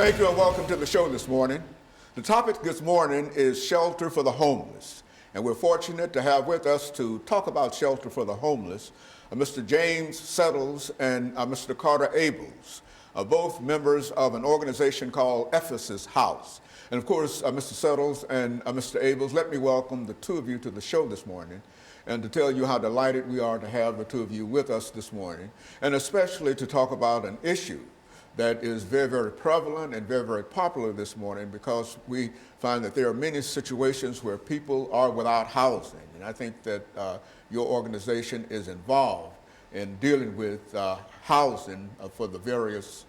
Thank you and welcome to the show this morning. The topic this morning is shelter for the homeless. And we're fortunate to have with us to talk about shelter for the homeless, Mr. JSettles and Mr. Carter Abels, both members of an organization called Ephesus House. And of course, Mr. Settles and Mr. Abels, let me welcome the two of you to the show this morning and to tell you how delighted we are to have the two of you with us this morning, and especially to talk about an issue that is very, very prevalent and very, very popular this morning, because we find that there are many situations where people are without housing. And I think that your organization is involved in dealing with housing for the various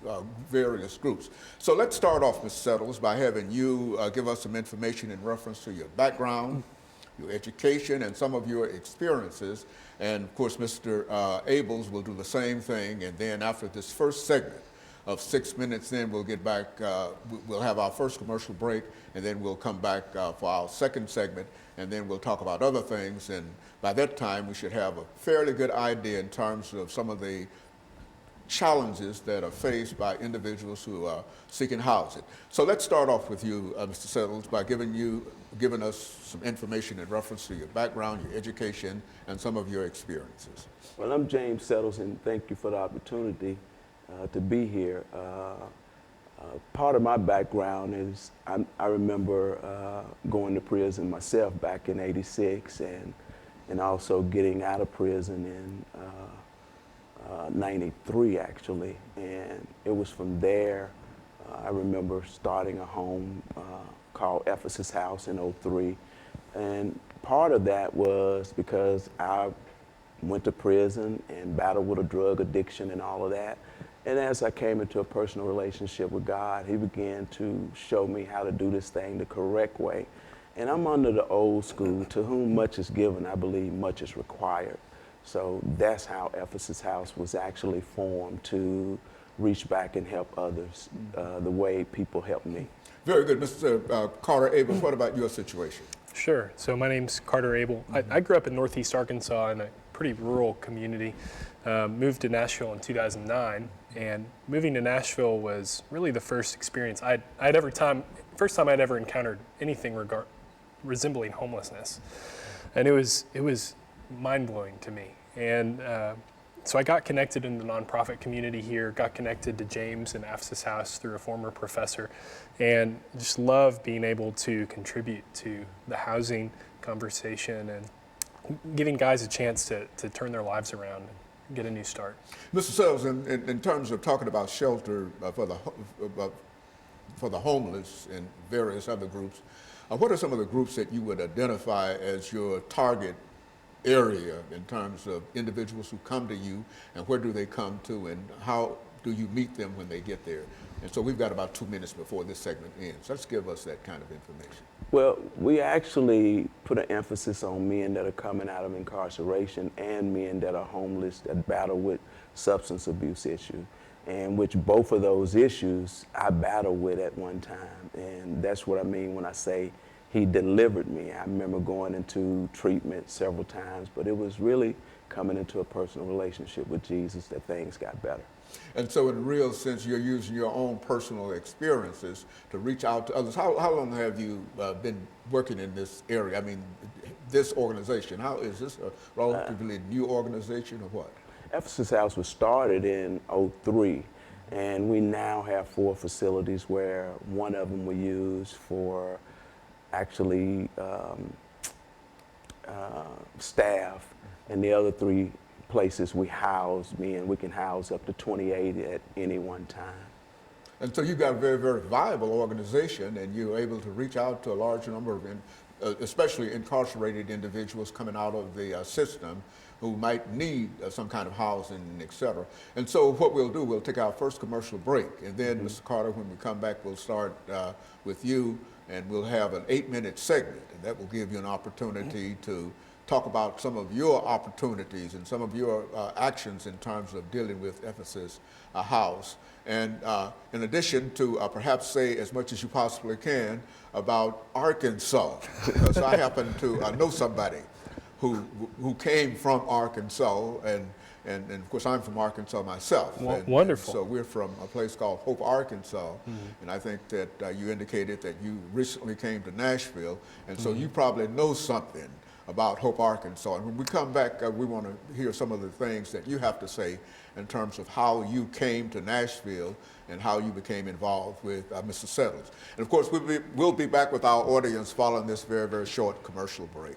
groups. So let's start off, Mr. Settles, by having you give us some information in reference to your background, your education, and some of your experiences. And of course, Mr. Abels will do the same thing. And then after this first segment of 6 minutes, then we'll get back, we'll have our first commercial break, and then we'll come back for our second segment, and then we'll talk about other things. And by that time, we should have a fairly good idea in terms of some of the challenges that are faced by individuals who are seeking housing. So let's start off with you, Mr. Settles, by giving us some information in reference to your background, your education, and some of your experiences. Well, I'm James Settles, and thank you for the opportunity to be here. Part of my background is I remember going to prison myself back in '86, and also getting out of prison in '93 actually. And it was from there I remember starting a home called Ephesus House in '03. And part of that was because I went to prison and battled with a drug addiction and all of that. And as I came into a personal relationship with God, He began to show me how to do this thing the correct way. And I'm under the old school: to whom much is given, I believe much is required. So that's how Ephesus House was actually formed, to reach back and help others the way people help me. Very good. Mr. Carter Abel, what about your situation? Sure. So my name's Carter Abel. I grew up in Northeast Arkansas in a pretty rural community. Moved to Nashville in 2009, and moving to Nashville was really the first experience first time I'd ever encountered anything resembling homelessness, and it was mind-blowing to me. And so I got connected in the nonprofit community here, got connected to James and Ephesus House through a former professor, and just love being able to contribute to the housing conversation and giving guys a chance to turn their lives around and get a new start. Mr. Settles, in terms of talking about shelter for the homeless and various other groups, what are some of the groups that you would identify as your target area in terms of individuals who come to you, and where do they come to, and how do you meet them when they get there? And so we've got about 2 minutes before this segment ends. Let's give us that kind of information. Well, we actually put an emphasis on men that are coming out of incarceration and men that are homeless, that battle with substance abuse issues, and which both of those issues I battled with at one time. And that's what I mean when I say He delivered me. I remember going into treatment several times, but it was really coming into a personal relationship with Jesus that things got better. And so in a real sense, you're using your own personal experiences to reach out to others. How long have you been working in this area? I mean, this organization, how is this a relatively new organization or what? Ephesus House was started in '03, and we now have 4 facilities, where one of them we use for actually staff, and the other 3 places we house men. We can house up to 28 at any one time. And so you've got a very, very viable organization, and you're able to reach out to a large number of, especially incarcerated individuals coming out of the system who might need some kind of housing, et cetera. And so what we'll do, we'll take our first commercial break, and then, Mr. Carter, when we come back, we'll start with you, and we'll have an 8-minute segment, and that will give you an opportunity to talk about some of your opportunities and some of your actions in terms of dealing with Ephesus House. And in addition to perhaps say as much as you possibly can about Arkansas, because I happen to know somebody who came from Arkansas, and And of course, I'm from Arkansas myself. Wonderful. So we're from a place called Hope, Arkansas. And I think that you indicated that you recently came to Nashville, and so you probably know something about Hope, Arkansas. And when we come back, we want to hear some of the things that you have to say in terms of how you came to Nashville and how you became involved with Mr. Settles. And of course, we'll be back with our audience following this very, very short commercial break.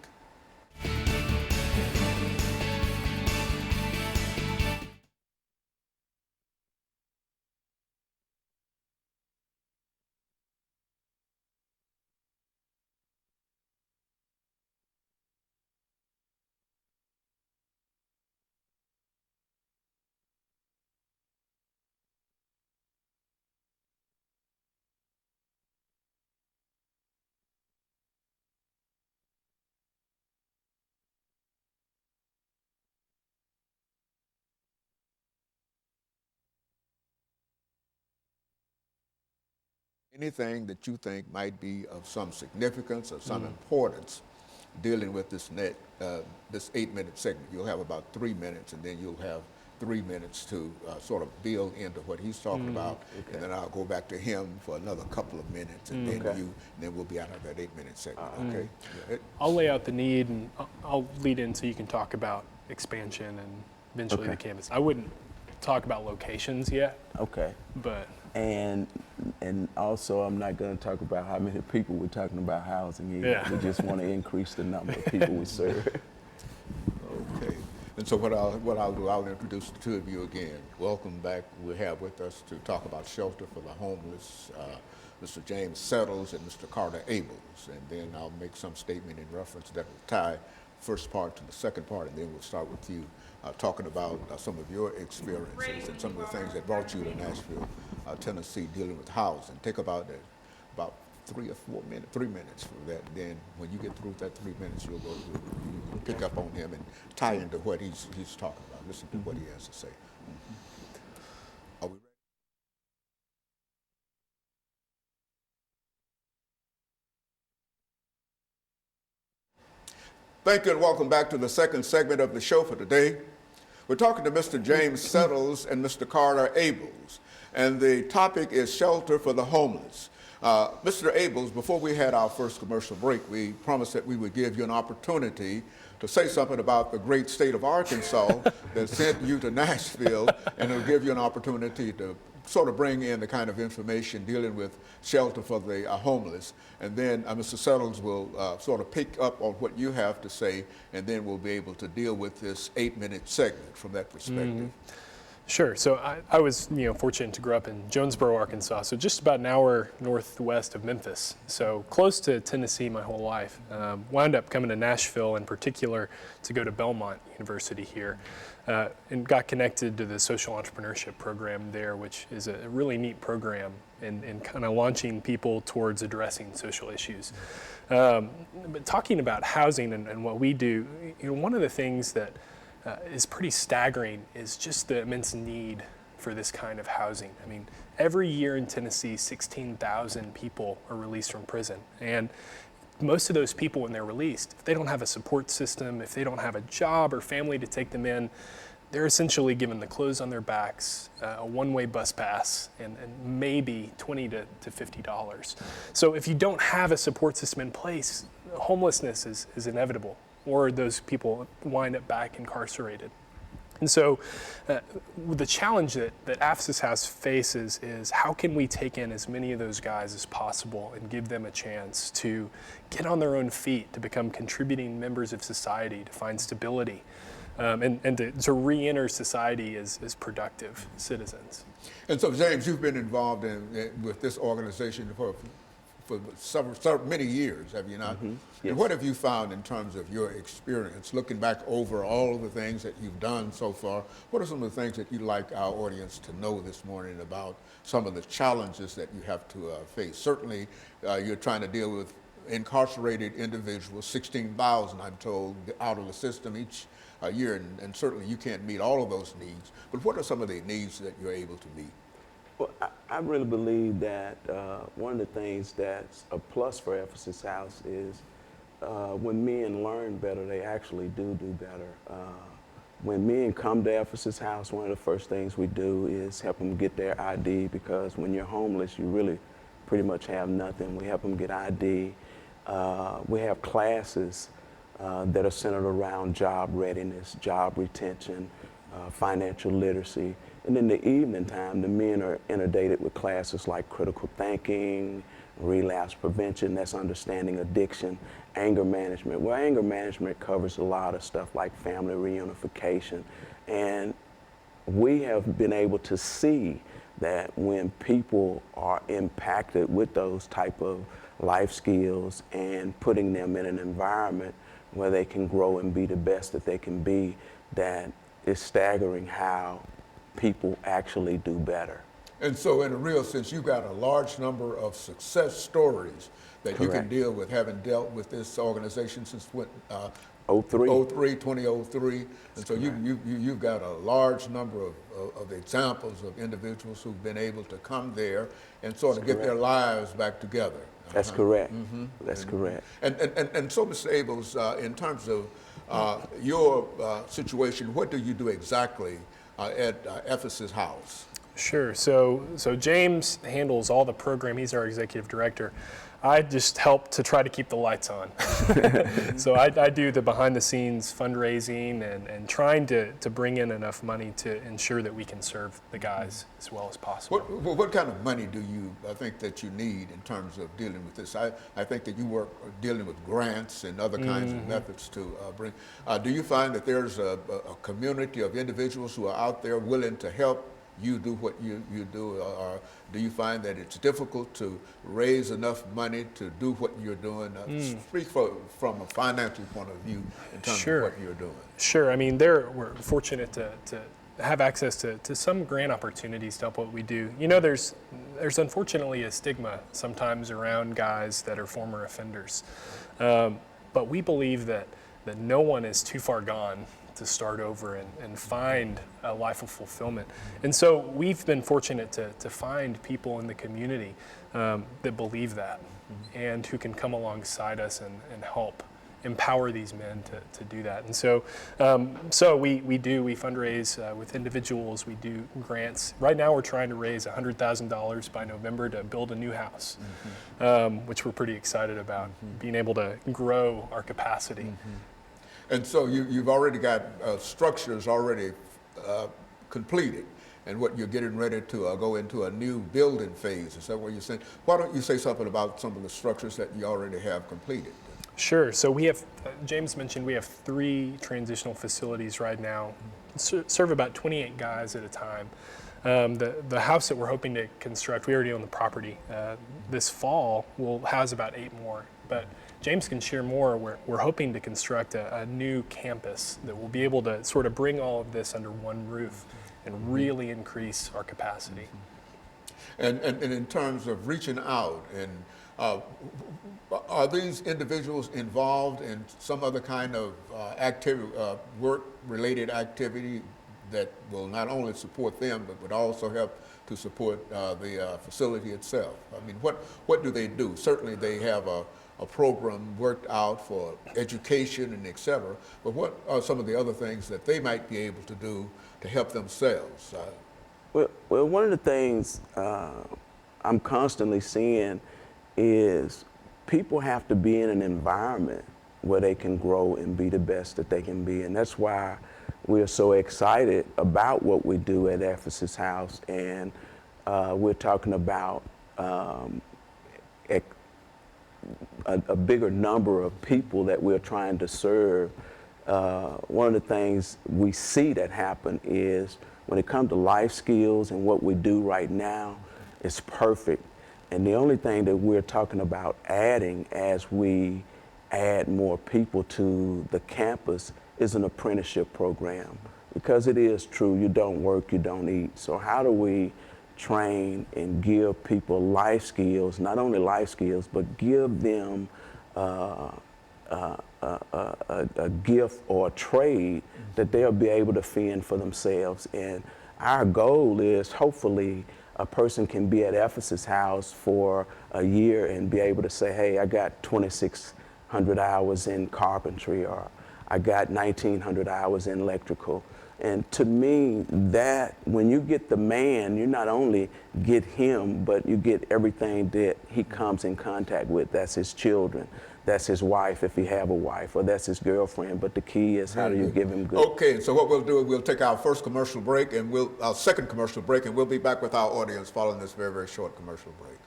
Anything that you think might be of some significance or some importance dealing with this this 8-minute segment. You'll have about 3 minutes, and then you'll have 3 minutes to sort of build into what he's talking about, and then I'll go back to him for another couple of minutes, and then we'll be out of that 8-minute segment. Okay. I'll lay out the need, and I'll lead in so you can talk about expansion and eventually the campus. I wouldn't talk about locations yet. Okay. But and also, I'm not going to talk about how many people we're talking about housing either. Yeah. We just want to increase the number of people we serve. Okay. And so what I'll do, I'll introduce the two of you again. Welcome back. We have with us to talk about shelter for the homeless, Mr. James Settles and Mr. Carter Abels. And then I'll make some statement in reference that will tie first part to the second part, and then we'll start with you talking about some of your experiences and some of the things that brought you to Nashville, Tennessee, dealing with housing. Take about 3 or 4 minutes, 3 minutes for that. And then when you get through that 3 minutes, you'll pick up on him and tie into what he's talking about. Listen to what he has to say. Are we ready? Thank you and welcome back to the second segment of the show for today. We're talking to Mr. James Settles and Mr. Carter Abels, and the topic is shelter for the homeless. Mr. Abels, before we had our first commercial break, we promised that we would give you an opportunity to say something about the great state of Arkansas that sent you to Nashville, and it'll give you an opportunity to sort of bring in the kind of information dealing with shelter for the homeless. And then Mr. Settles will sort of pick up on what you have to say, and then we'll be able to deal with this 8-minute segment from that perspective. Sure. So I was fortunate to grow up in Jonesboro, Arkansas, so just about an hour northwest of Memphis. So close to Tennessee my whole life. Wound up coming to Nashville in particular to go to Belmont University here, and got connected to the social entrepreneurship program there, which is a really neat program in kind of launching people towards addressing social issues. But talking about housing and what we do, one of the things that is pretty staggering is just the immense need for this kind of housing. I mean, every year in Tennessee, 16,000 people are released from prison. And most of those people, when they're released, if they don't have a support system, if they don't have a job or family to take them in, they're essentially given the clothes on their backs, a one-way bus pass, and maybe $20 to $50. So if you don't have a support system in place, homelessness is inevitable, or those people wind up back incarcerated. And so the challenge that AFSIS House faces is how can we take in as many of those guys as possible and give them a chance to get on their own feet, to become contributing members of society, to find stability, and to re-enter society as productive citizens. And so, James, you've been involved with this organization for many years, have you not? Yes. And what have you found in terms of your experience, looking back over all of the things that you've done so far? What are some of the things that you'd like our audience to know this morning about some of the challenges that you have to face? Certainly, you're trying to deal with incarcerated individuals, 16,000, I'm told, out of the system each year, and certainly you can't meet all of those needs. But what are some of the needs that you're able to meet? Well, I really believe that one of the things that's a plus for AFSIS House is when men learn better, they actually do better. when men come to Ephesus House, one of the first things we do is help them get their ID, because when you're homeless, you really pretty much have nothing. We help them get ID. We have classes that are centered around job readiness, job retention, financial literacy. And in the evening time, the men are inundated with classes like critical thinking, relapse prevention, that's understanding addiction, anger management. Well, anger management covers a lot of stuff like family reunification. And we have been able to see that when people are impacted with those type of life skills and putting them in an environment where they can grow and be the best that they can be, that it's staggering how people actually do better. And so in a real sense, you've got a large number of success stories that you can deal with, having dealt with this organization since when, 2003. And so you've got a large number of examples of individuals who've been able to come there and sort of get their lives back together. That's correct. That's correct. And so, Mr. Abels, in terms of your situation, what do you do exactly at Ephesus House? Sure. So James handles all the program. He's our executive director. I just help to try to keep the lights on. So I do the behind the scenes fundraising and trying to bring in enough money to ensure that we can serve the guys as well as possible. What kind of money do you think that you need in terms of dealing with this? I think that you work dealing with grants and other kinds of methods to bring. Do you find that there's a community of individuals who are out there willing to help you do what you do, or do you find that it's difficult to raise enough money to do what you're doing? Speak from a financial point of view in terms of what you're doing. Sure. I mean, we're fortunate to have access to some grant opportunities to help what we do. You know, there's unfortunately a stigma sometimes around guys that are former offenders, but we believe that no one is too far gone to start over and find a life of fulfillment. And so we've been fortunate to find people in the community that believe that and who can come alongside us and help empower these men to do that. And so we fundraise with individuals, we do grants. Right now we're trying to raise $100,000 by November to build a new house, which we're pretty excited about, being able to grow our capacity. And so you've already got structures already completed, and what you're getting ready to go into a new building phase. Is that what you're saying? Why don't you say something about some of the structures that you already have completed? Sure. So we have, James mentioned, we have 3 transitional facilities right now, serve about 28 guys at a time. The house that we're hoping to construct, we already own the property. This fall, we'll house about 8 more. But James can share more. We're hoping to construct a new campus that will be able to sort of bring all of this under one roof and really increase our capacity. And in terms of reaching out, and are these individuals involved in some other kind of activity, work-related activity that will not only support them, but would also help to support the facility itself? I mean, what do they do? Certainly they have a program worked out for education and et cetera, but what are some of the other things that they might be able to do to help themselves? Well, one of the things I'm constantly seeing is people have to be in an environment where they can grow and be the best that they can be. And that's why we're so excited about what we do at Ephesus House. And we're talking about a bigger number of people that we're trying to serve. One of the things we see that happen is when it comes to life skills and what we do right now, it's perfect. And the only thing that we're talking about adding as we add more people to the campus is an apprenticeship program. Because it is true, you don't work, you don't eat. So how do we train and give people life skills, not only life skills, but give them a gift or a trade that they'll be able to fend for themselves. And our goal is hopefully a person can be at Ephesus House for a year and be able to say, hey, I got 2,600 hours in carpentry, or I got 1,900 hours in electrical. And to me, that when you get the man, you not only get him, but you get everything that he comes in contact with. That's his children, that's his wife if he have a wife, or that's his girlfriend. But the key is how do you give him good. Okay, so what we'll do is we'll take our first commercial break and our second commercial break, and we'll be back with our audience following this very, very short commercial break.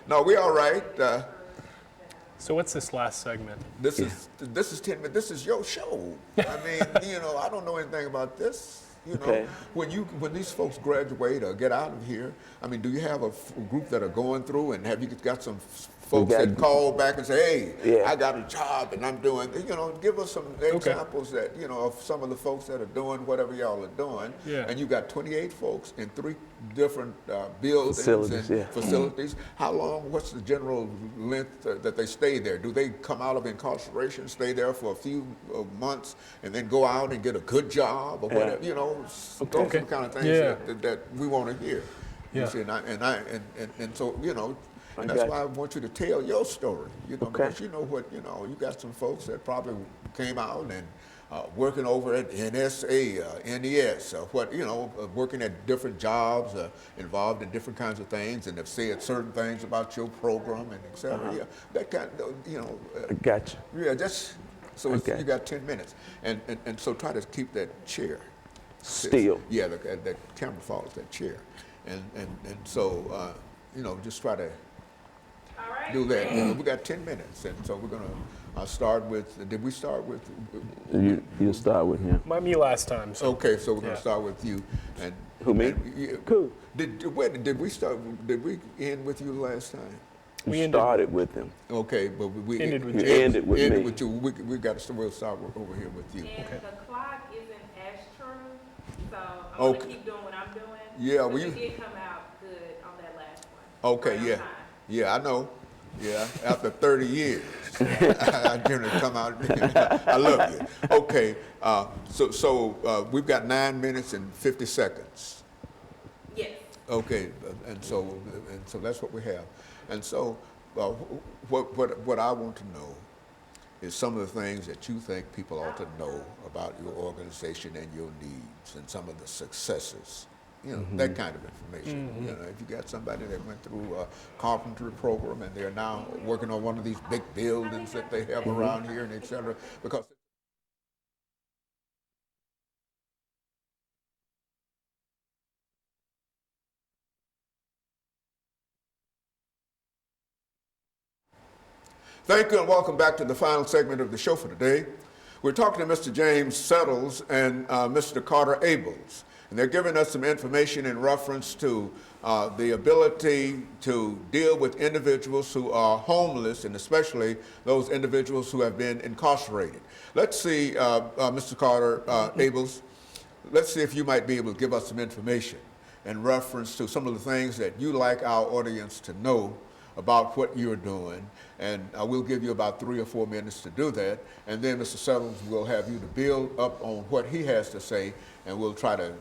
No, we all right. So what's this last segment? This is 10 minutes. This is your show. I mean, I don't know anything about this. Okay. When these folks graduate or get out of here, I mean, do you have a group that are going through, and have you got some folks that call back and say, hey, I got a job and I'm doing, give us some examples that, of some of the folks that are doing whatever y'all are doing. Yeah. And you got 28 folks in 3 different buildings Facilities, and facilities. How long, what's the general length that they stay there? Do they come out of incarceration, stay there for a few months, and then go out and get a good job or whatever? Those are the kind of things that we want to hear. Yeah. You see, and so, and that's why I want you to tell your story, because you got some folks that probably came out and working over at NSA, NES, working at different jobs, involved in different kinds of things, and have said certain things about your program and et cetera. Yeah, that kind of, Gotcha. Yeah, so you got 10 minutes. And so try to keep that chair still. Yeah, that camera follows that chair. And so, just try to do that. We got 10 minutes, and so we're going to start with, did we start with? You start with him. Me last time. So. Okay, so we're going to start with you. And who, me? Cool. Did we end with you last time? We started with him. Okay, but we ended with you. Ended with you. We'll start over here with you. And the clock isn't as true, so I'm going to keep doing what I'm doing. Yeah, well, you did come out good on that last one. Okay, right yeah, I know. Yeah, after 30 years, I generally come out. I love you. Okay, so we've got 9 minutes and 50 seconds. Yes. Okay, and so that's what we have. And so, what I want to know is some of the things that you think people ought to know about your organization and your needs, and some of the successes. That kind of information. If you got somebody that went through a carpentry program and they're now working on one of these big buildings that they have around here and et cetera, because Thank you and welcome back to the final segment of the show for today. We're talking to Mr. JSettles and Mr. Carter Abels. And they're giving us some information in reference to the ability to deal with individuals who are homeless, and especially those individuals who have been incarcerated. Let's see, Mr. Carter Abels, let's see if you might be able to give us some information in reference to some of the things that you like our audience to know about what you're doing. And we'll give you about 3 or 4 minutes to do that. And then Mr. Settles will have you to build up on what he has to say, and we'll try to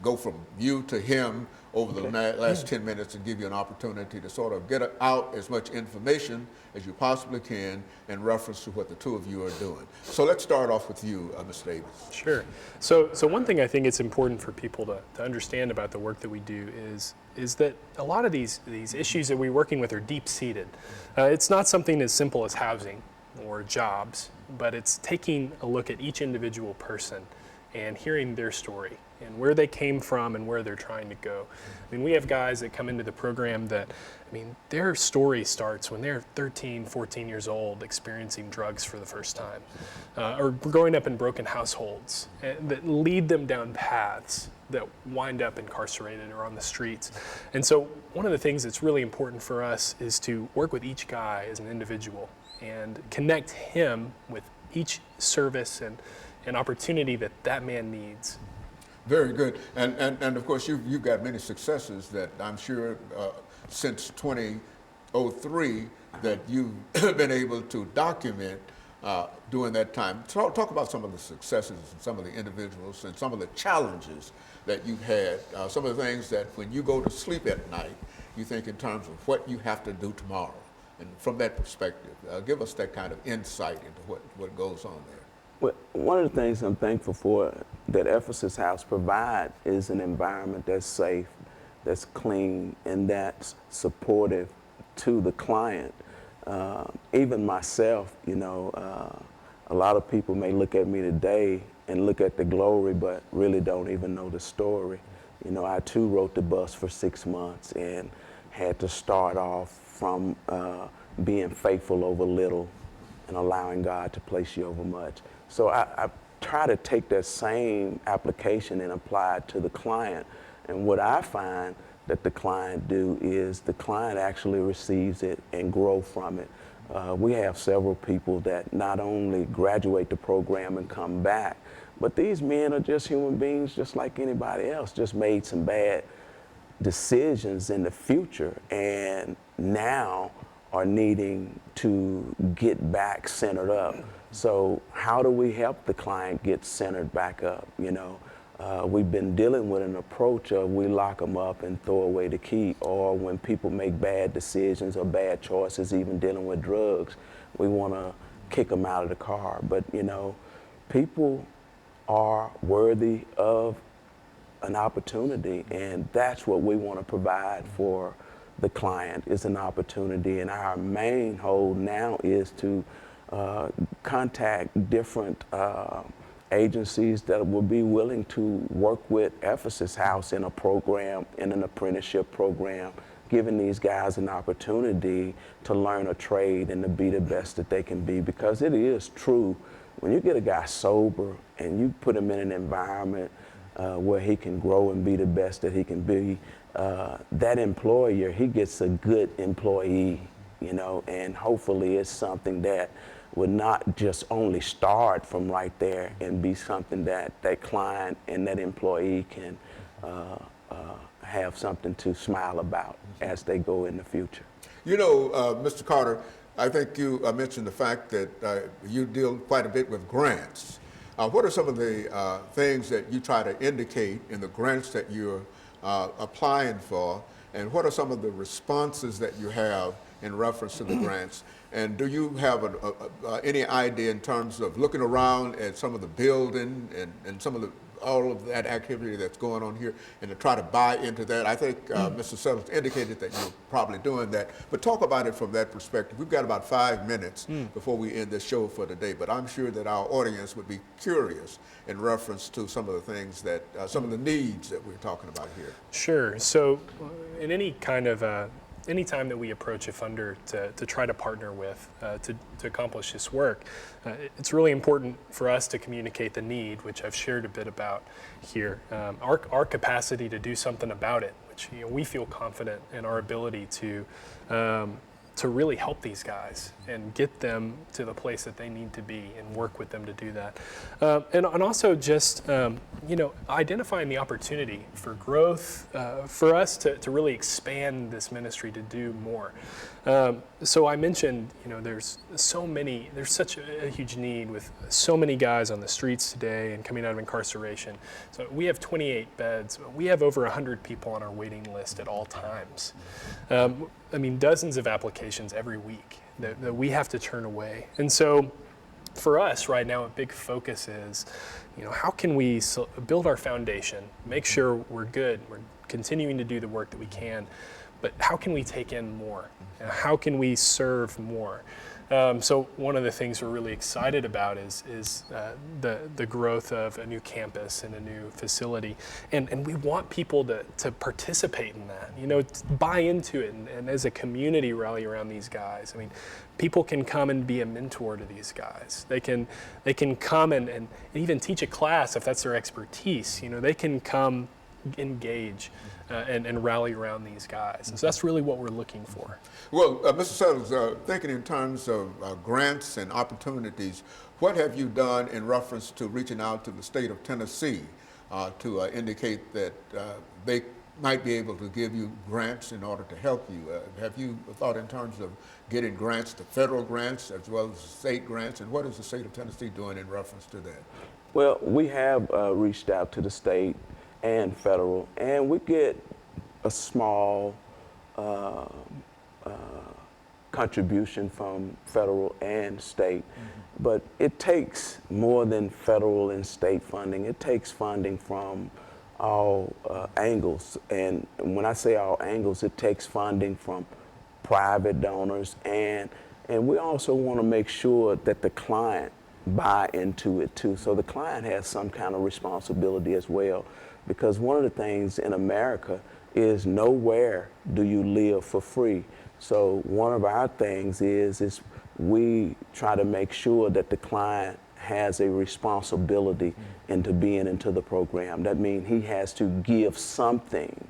go from you to him over the last 10 minutes and give you an opportunity to sort of get out as much information as you possibly can in reference to what the two of you are doing. So let's start off with you, Mr. Davis. Sure. So one thing I think it's important for people to understand about the work that we do is that a lot of these issues that we're working with are deep-seated. It's not something as simple as housing or jobs, but it's taking a look at each individual person and hearing their story and where they came from and where they're trying to go. I mean, we have guys that come into the program that, their story starts when they're 13, 14 years old, experiencing drugs for the first time, or growing up in broken households that lead them down paths that wind up incarcerated or on the streets. And so one of the things that's really important for us is to work with each guy as an individual and connect him with each service and opportunity that that man needs. Very good. And of course, you've got many successes that I'm sure since 2003 that you've been able to document during that time. Talk about some of the successes and some of the individuals and some of the challenges that you've had, some of the things that when you go to sleep at night, you think in terms of what you have to do tomorrow. And from that perspective, give us that kind of insight into what goes on there. Well, one of the things I'm thankful for that Ephesus House provides is an environment that's safe, that's clean, and that's supportive to the client. Even myself, you know, a lot of people may look at me today and look at the glory, but really don't even know the story. You know, I too rode the bus for 6 months and had to start off from being faithful over little and allowing God to place you over much. So I try to take that same application and apply it to the client. And what I find that the client do is the client actually receives it and grow from it. We have several people that not only graduate the program and come back, but these men are just human beings just like anybody else, just made some bad decisions in the future and now are needing to get back centered up. So how do we help the client get centered back up? You know, we've been dealing with an approach of we lock them up and throw away the key, or when people make bad decisions or bad choices, even dealing with drugs, we want to kick them out of the car. But you know, people are worthy of an opportunity, and that's what we want to provide for the client, is an opportunity. And our main hold now is to contact different agencies that will be willing to work with Ephesus House in a program, in an apprenticeship program, giving these guys an opportunity to learn a trade and to be the best that they can be. Because it is true, when you get a guy sober and you put him in an environment where he can grow and be the best that he can be, that employer, he gets a good employee, you know, and hopefully it's something that would not just only start from right there and be something that that client and that employee can have something to smile about as they go in the future. You know, Mr. Carter, I think you mentioned the fact that you deal quite a bit with grants. What are some of the things that you try to indicate in the grants that you're applying for, and what are some of the responses that you have in reference to the grants? And do you have any idea in terms of looking around at some of the building and some of all of that activity that's going on here and to try to buy into that? I think Mr. Settles indicated that you're probably doing that, but talk about it from that perspective. We've got about 5 minutes before we end this show for today, but I'm sure that our audience would be curious in reference to some of the things that, some of the needs that we're talking about here. Sure. So in any kind of anytime that we approach a funder to try to partner with to accomplish this work, it's really important for us to communicate the need, which I've shared a bit about here, our capacity to do something about it, which, you know, we feel confident in our ability to really help these guys and get them to the place that they need to be and work with them to do that. And also just, you know, identifying the opportunity for growth, for us to really expand this ministry to do more. So I mentioned, you know, there's such a huge need with so many guys on the streets today and coming out of incarceration. So we have 28 beds. We have over 100 people on our waiting list at all times. I mean, dozens of applications every week that we have to turn away. And so for us right now, a big focus is, you know, how can we build our foundation, make sure we're good, we're continuing to do the work that we can, but how can we take in more? How can we serve more? So one of the things we're really excited about is the growth of a new campus and a new facility, and we want people to participate in that, you know, to buy into it, and as a community rally around these guys. I mean, people can come and be a mentor to these guys. They can come and even teach a class if that's their expertise. You know, they can come engage and rally around these guys. So that's really what we're looking for. Well, Mr. Settles, thinking in terms of grants and opportunities, what have you done in reference to reaching out to the state of Tennessee to indicate that they might be able to give you grants in order to help you? Have you thought in terms of getting grants, the federal grants as well as state grants, and what is the state of Tennessee doing in reference to that? Well, we have reached out to the state and federal, and we get a small contribution from federal and state. But it takes more than federal and state funding. It takes funding from all angles. And when I say all angles, it takes funding from private donors, and we also want to make sure that the client buy into it too. So the client has some kind of responsibility as well, because one of the things in America is nowhere do you live for free. So one of our things is we try to make sure that the client has a responsibility into being into the program. That means he has to give something,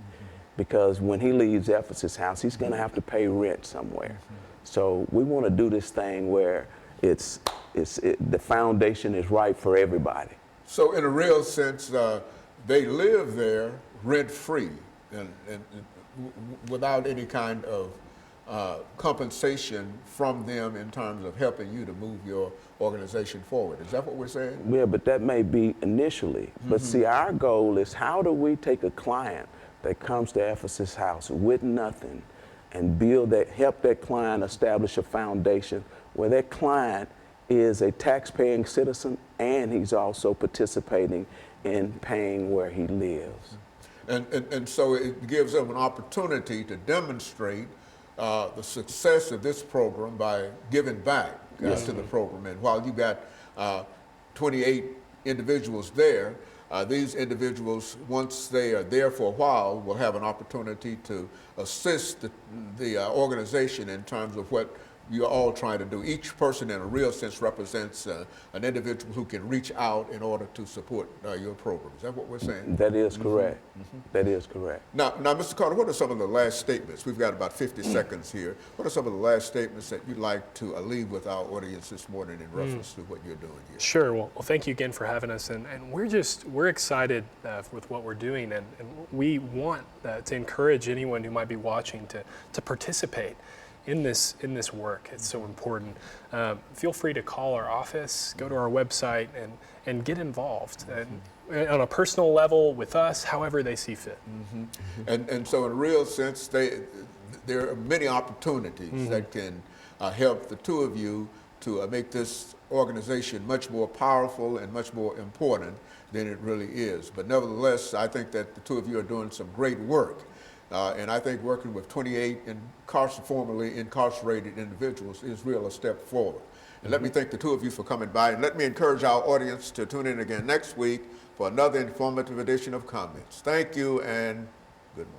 because when he leaves Ephesus House, he's going to have to pay rent somewhere. So we want to do this thing where the foundation is right for everybody. So in a real sense, they live there rent-free and without any kind of compensation from them in terms of helping you to move your organization forward. Is that what we're saying? Yeah, but that may be initially. But see, our goal is, how do we take a client that comes to Ephesus House with nothing and help that client establish a foundation where that client is a tax-paying citizen and he's also participating in paying where he lives. And so it gives them an opportunity to demonstrate the success of this program by giving back to the program. And while you got 28 individuals there, these individuals, once they are there for a while, will have an opportunity to assist the organization in terms of what you're all trying to do. Each person in a real sense represents an individual who can reach out in order to support your program. Is that what we're saying? That is correct. That is correct. Now, Mr. Carter, what are some of the last statements? We've got about 50 seconds here. What are some of the last statements that you'd like to leave with our audience this morning in reference to what you're doing here? Sure. Well, thank you again for having us. And we're excited with what we're doing. And we want to encourage anyone who might be watching to participate in this work. It's so important. Feel free to call our office, go to our website, and get involved. And on a personal level with us, however they see fit. And so in a real sense, there are many opportunities that can help the two of you to make this organization much more powerful and much more important than it really is. But nevertheless, I think that the two of you are doing some great work. And I think working with 28 formerly incarcerated individuals is really a step forward. And let me thank the two of you for coming by, and let me encourage our audience to tune in again next week for another informative edition of Comments. Thank you and good morning.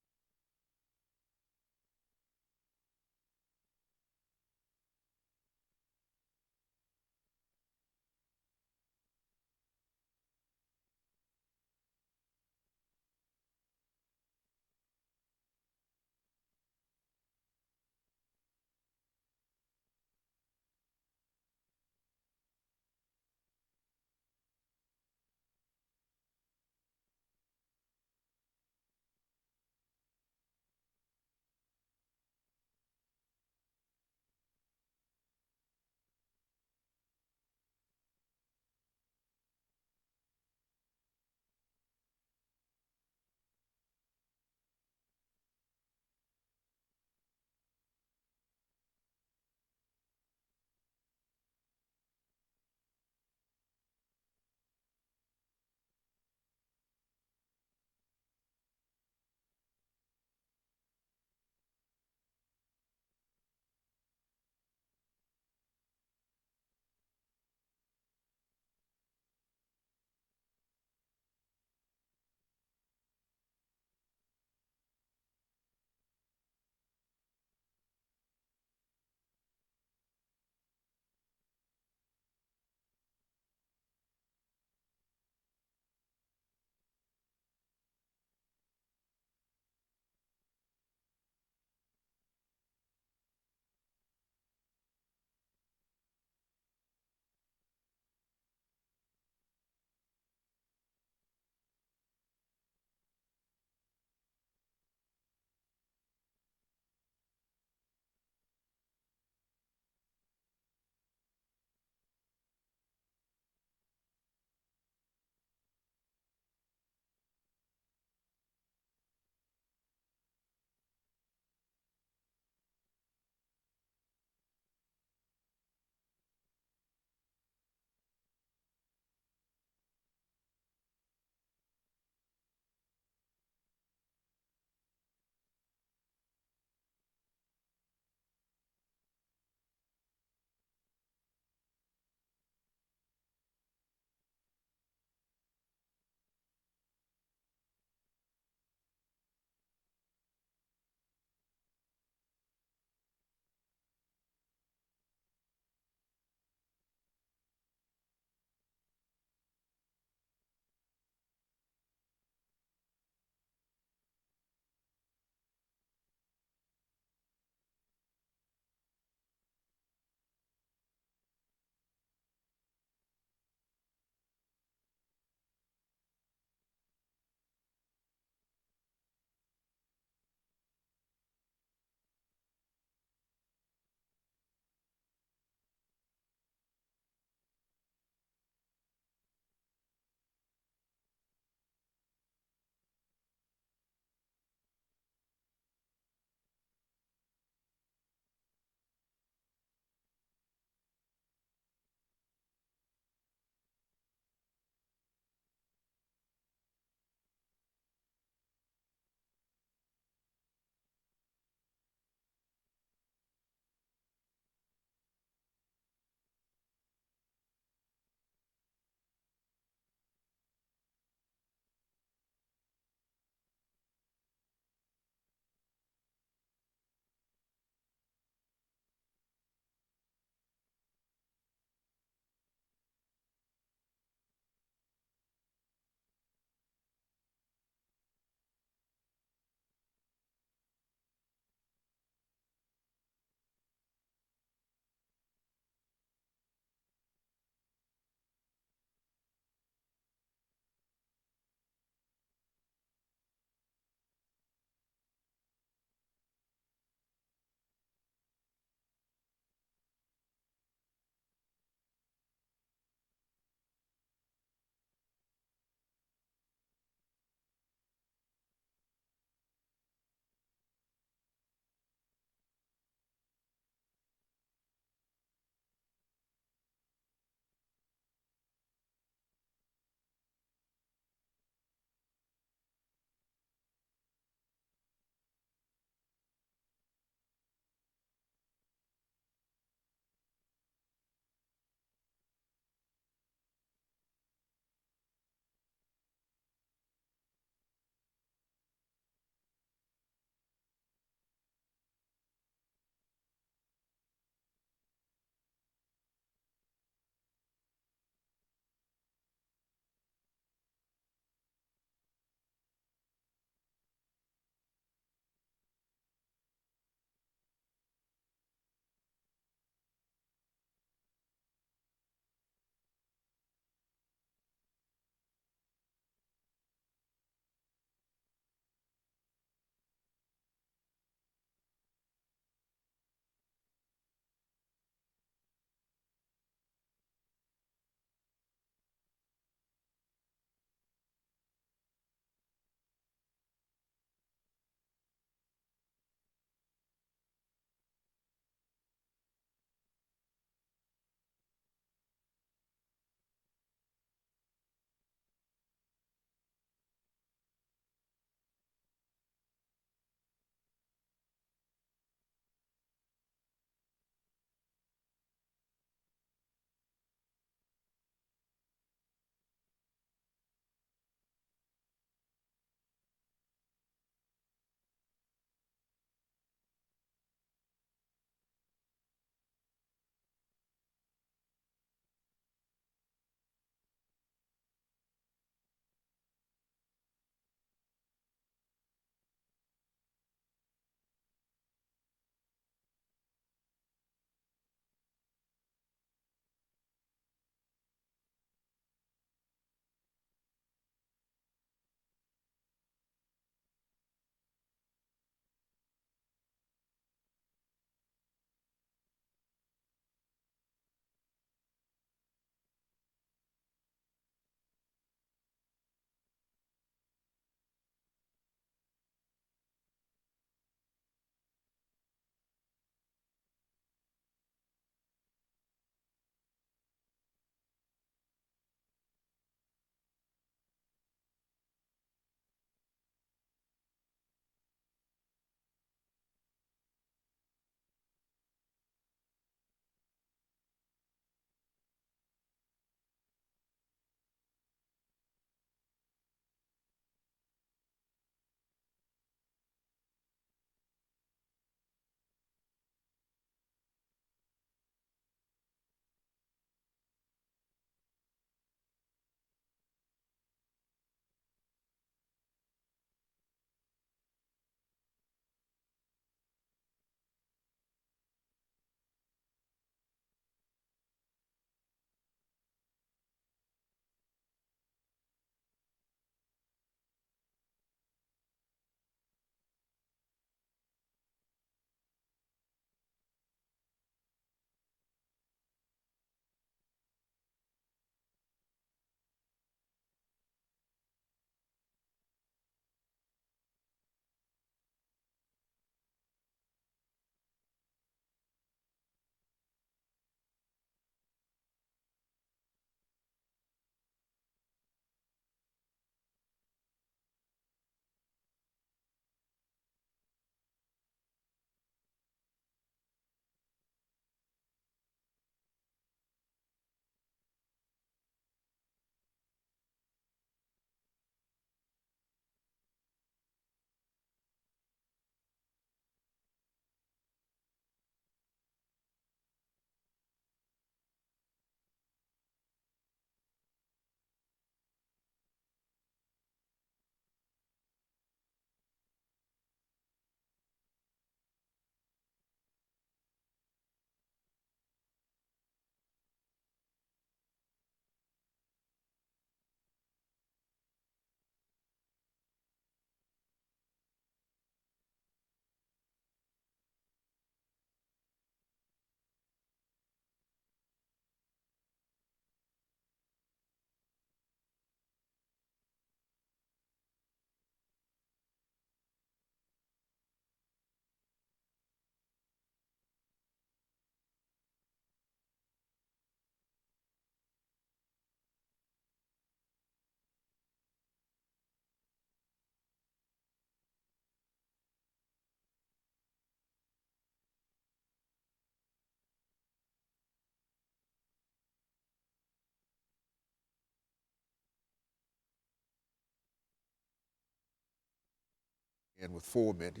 And with 4 minutes,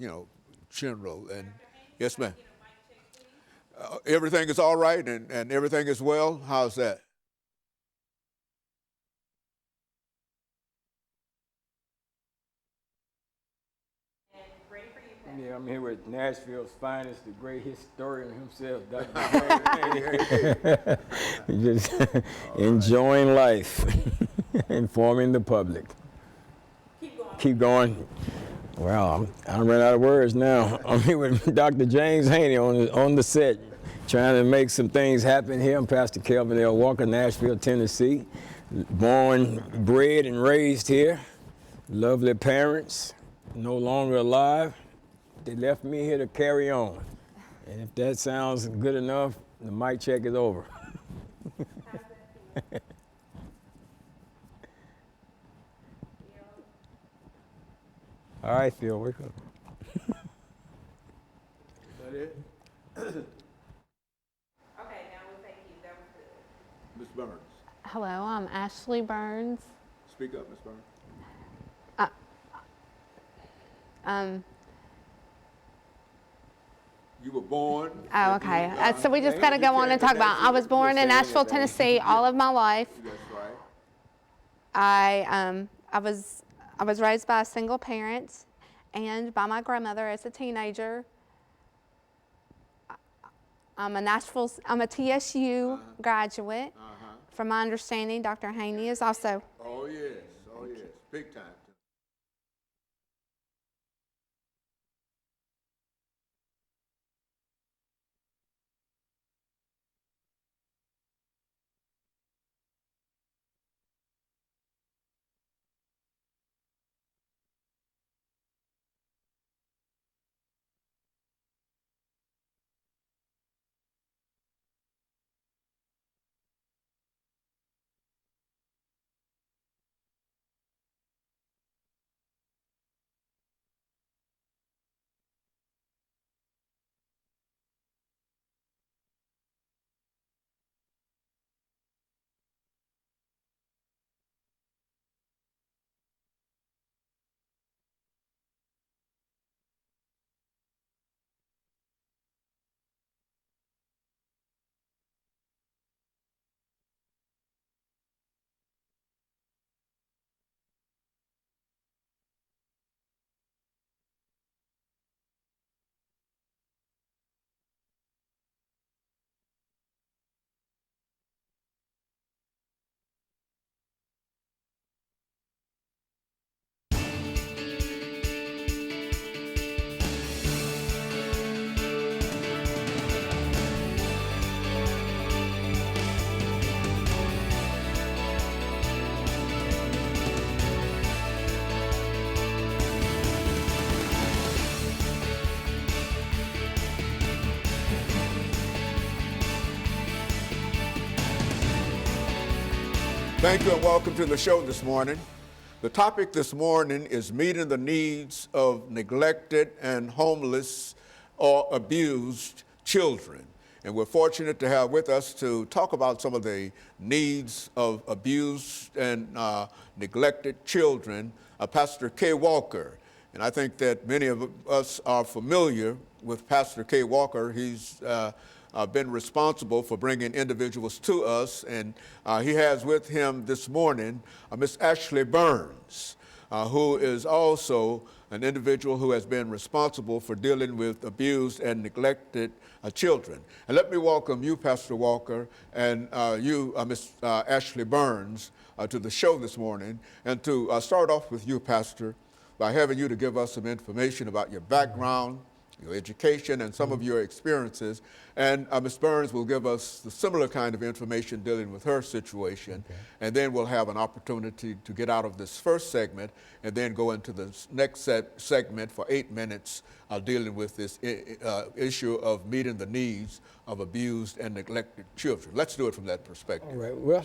general. And yes, ma'am. Everything is all right and everything is well. How's that? Yeah, I'm here with Nashville's finest, the great historian himself, Dr. Just enjoying life, informing the public. Keep going. Well, I'm running out of words now. I'm here with Dr. James Haney on the set, trying to make some things happen here. I'm Pastor Kelvin L. Walker, Nashville, Tennessee. Born, bred, and raised here. Lovely parents, no longer alive. They left me here to carry on. And if that sounds good enough, the mic check is over. All right, Phil, wake up. Is that it? Okay, now we'll take you. That was good. Ms. Burns. Hello, I'm Ashley Burns. Speak up, Ms. Burns. You were born. Oh, okay. So we just got to go on and talk about. I was born in Nashville, Tennessee, all of my life. That's right. I was raised by a single parent and by my grandmother as a teenager. I'm a TSU graduate. From my understanding, Dr. Haney is also. Oh, yes. Oh, yes. Big time. Thank you and welcome to the show this morning. The topic this morning is meeting the needs of neglected and homeless or abused children. And we're fortunate to have with us to talk about some of the needs of abused and neglected children, Pastor Kay Walker. And I think that many of us are familiar with Pastor Kay Walker. He's been responsible for bringing individuals to us, and he has with him this morning Miss Ashley Burns, who is also an individual who has been responsible for dealing with abused and neglected children. And let me welcome you, Pastor Walker, and you, Miss Ashley Burns, to the show this morning. And to start off with you, Pastor, by having you to give us some information about your background, your education, and some of your experiences. And Ms. Burns will give us the similar kind of information dealing with her situation. Okay. And then we'll have an opportunity to get out of this first segment and then go into the next segment for 8 minutes dealing with this issue of meeting the needs of abused and neglected children. Let's do it from that perspective. All right. Well,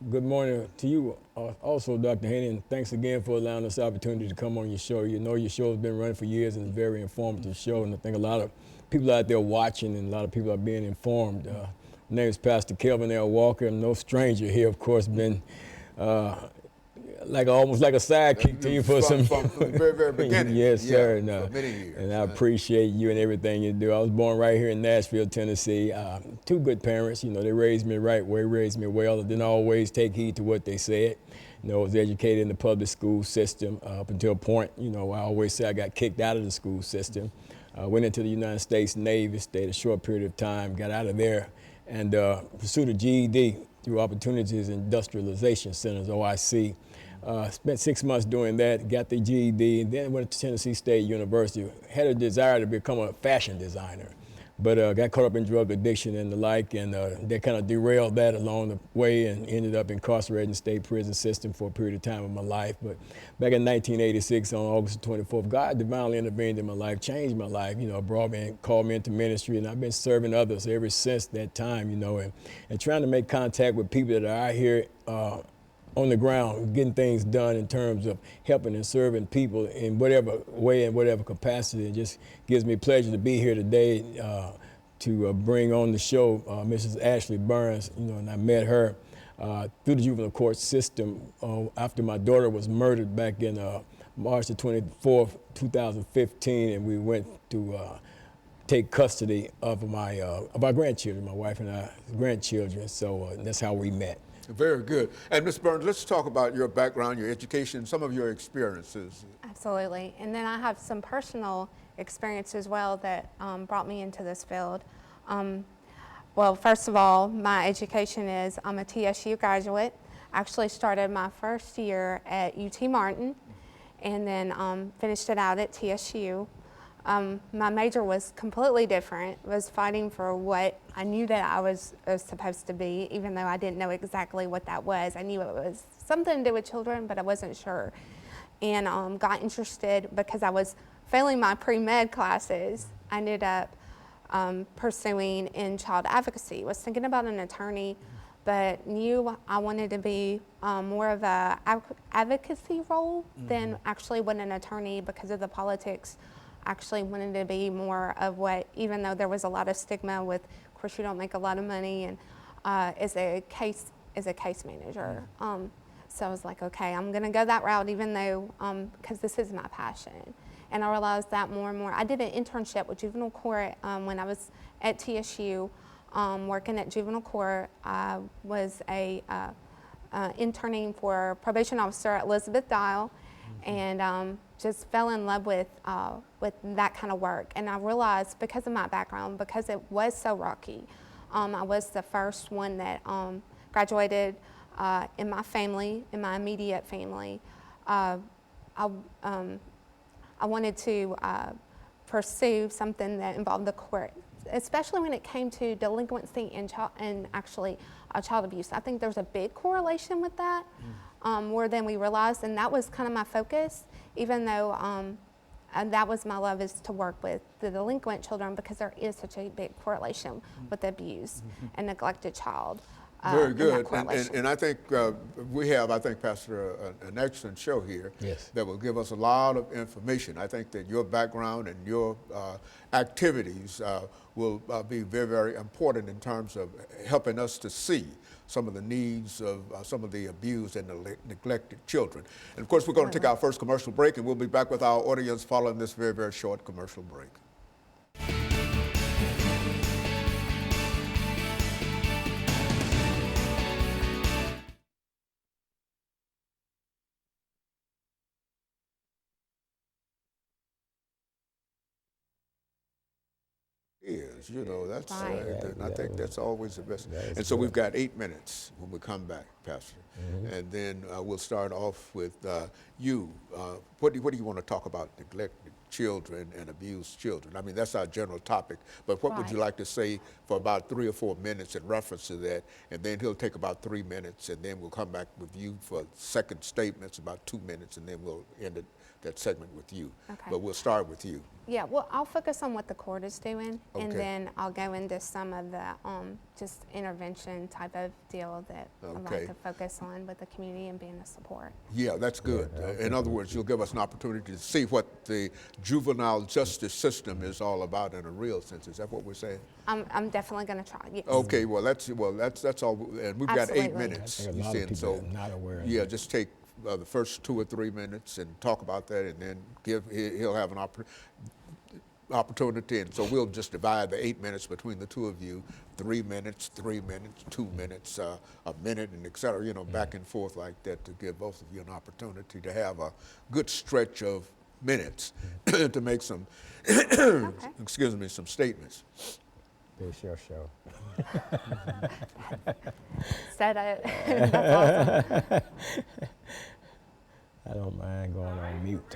good morning to you also, Dr. Haney, and thanks again for allowing us the opportunity to come on your show. You know your show has been running for years and it's a very informative show, and I think a lot of people out there watching and a lot of people are being informed. My name is Pastor Kelvin L. Walker. I'm no stranger here, of course, been almost like a sidekick to you for some. From the very, very beginning. Yes, sir. For many years. And I appreciate you and everything you do. I was born right here in Nashville, Tennessee. Two good parents. They raised me right way, raised me well. I didn't always take heed to what they said. I was educated in the public school system up until a point. I always say I got kicked out of the school system. Went into the United States Navy, stayed a short period of time, got out of there, and pursued a GED through Opportunities Industrialization Centers, OIC. Spent 6 months doing that, got the GED, and then went to Tennessee State University. Had a desire to become a fashion designer, but got caught up in drug addiction and the like, and that kind of derailed that along the way and ended up incarcerated in the state prison system for a period of time in my life. But back in 1986, on August 24th, God divinely intervened in my life, changed my life, brought me and called me into ministry, and I've been serving others ever since that time, and trying to make contact with people that are out here on the ground, getting things done in terms of helping and serving people in whatever way and whatever capacity. It just gives me pleasure to be here today to bring on the show Mrs. Ashley Burns, and I met her through the juvenile court system after my daughter was murdered back in March the 24th, 2015, and we went to take custody of our grandchildren, my wife and I, grandchildren, so that's how we met. Very good. And Ms. Burns, let's talk about your background, your education, some of your experiences. Absolutely. And then I have some personal experience as well that brought me into this field. Well, first of all, my education is I'm a TSU graduate. Actually started my first year at UT Martin and then finished it out at TSU. My major was completely different, was fighting for what I knew that I was supposed to be, even though I didn't know exactly what that was. I knew it was something to do with children, but I wasn't sure. And got interested because I was failing my pre-med classes. I ended up pursuing in child advocacy. Was thinking about an attorney, but knew I wanted to be more of a advocacy role than actually what an attorney because of the politics. Actually wanted to be more of what, even though there was a lot of stigma with, of course you don't make a lot of money, and as a case manager. So I was like, okay, I'm gonna go that route even though, because this is my passion. And I realized that more and more. I did an internship with juvenile court when I was at TSU, working at juvenile court. I was interning for probation officer at Elizabeth Dial, and just fell in love with that kind of work. And I realized because of my background, because it was so rocky, I was the first one that graduated in my family, in my immediate family. I wanted to pursue something that involved the court, especially when it came to delinquency and actually child abuse. I think there's a big correlation with that. More than we realized, and that was kind of my focus, even though that was my love, is to work with the delinquent children because there is such a big correlation with abuse and neglected child. Very good, and I think we have, Pastor, an excellent show here that will give us a lot of information. I think that your background and your activities will be very, very important in terms of helping us to see some of the needs of some of the abused and neglected children. And of course, we're going to take our first commercial break, and we'll be back with our audience following this very, very short commercial break. That's I think that's always the best. And so we've got 8 minutes when we come back, Pastor, and then we'll start off with you. What do you want to talk about neglected children and abused children? I mean, that's our general topic, but what would you like to say for about 3 or 4 minutes in reference to that? And then he'll take about 3 minutes, and then we'll come back with you for second statements, about 2 minutes, and then we'll end that segment with you. Okay. But we'll start with you. Yeah, well, I'll focus on what the court is doing, and then I'll go into some of the just intervention type of deal that I like to focus on with the community and being a support. Yeah, that's good. In other words, you'll give us an opportunity to see what the juvenile justice system is all about in a real sense. Is that what we're saying? I'm definitely going to try. Yes. Okay, that's all, and we've got 8 minutes. I think a lot of people are not aware of that. Just take the first 2 or 3 minutes and talk about that, and then he'll have an opportunity, and so we'll just divide the 8 minutes between the two of you, 3 minutes, 3 minutes, 2 minutes, a minute, and et cetera, back and forth like that to give both of you an opportunity to have a good stretch of minutes to make some, excuse me, some statements. It's your show. Said it. That's awesome. I don't mind going on mute.